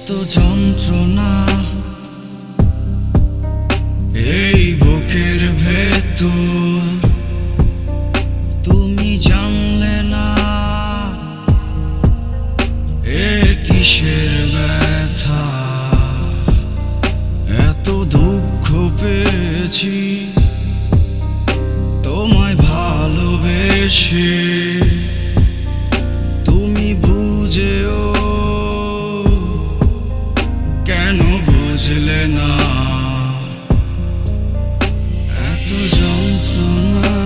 এত যন্ত্রণা এই বুকের ভেতর, তুমি জানলে না এ কিসের ব্যথা। এত দুঃখ পেয়েছি তোমায় ভালোবেসে, তুমি বুঝেও কেন বুঝলে না। এত যন্ত্রণা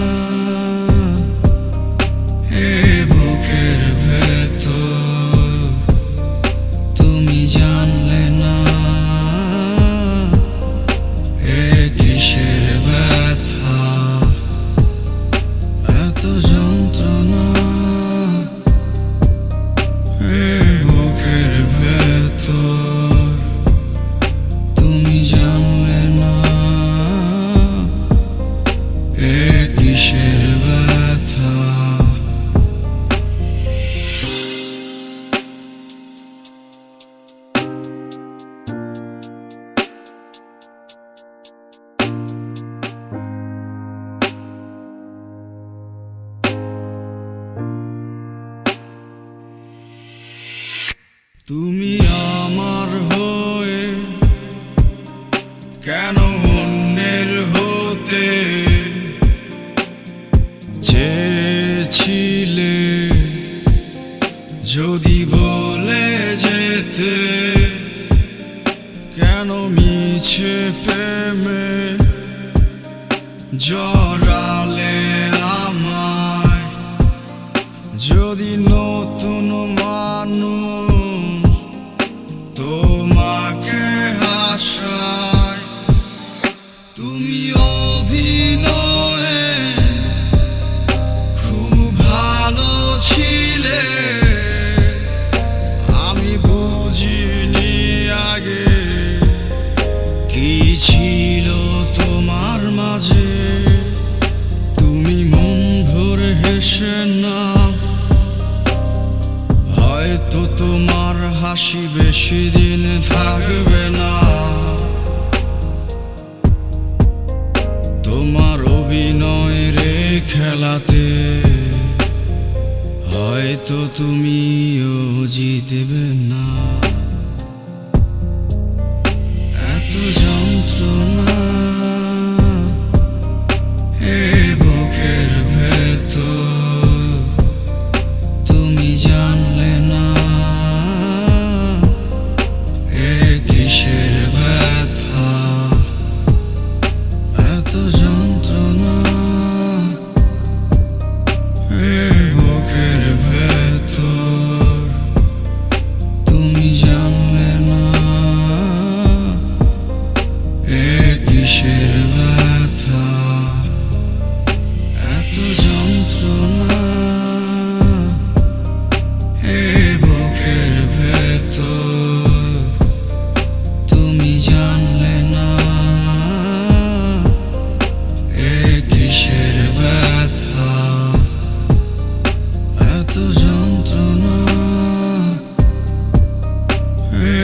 হে বুকের ভেতর, তুমি জানলে না এ কিসের ব্যথা। এত যন্ত্রণা হে বুকের ভেতর, তুমি জানলে না এ কিসের ব্যথা। তুমি আমার হয়ে কেন অন্যের হতে চেয়েছিলে, যদি বলে যেতে কেন মিছে প্রেমে জড়ালে আমায়। যদি নতুন মানুষ তোমাকে হাসায়, তুমি অভিনয়ে খুব ভালো ছিলে, আমি বুঝিনি আগে কি ছিল তোমার মাঝে। তুমি মন ভরে হেসে না, হয়তো তোমার হাসি বেশি দিন থাকবে না। তোমার অভিনয়ের খেলাতে হয়তো তুমিও জিতবে না। এত যন্ত্রণা হে বুকের ভেতর, তুমি জানলে না এ কিসের ব্যথা। এত যন্ত্রণা হে বুকের ভেতর, তুমি জানলে না এ কিসের ব্যথা। এত যন্ত্রণা হে বুকের ভেতর, তুমি জানলে না এ কিসের ব্যথা। এত যন্ত্রণা হে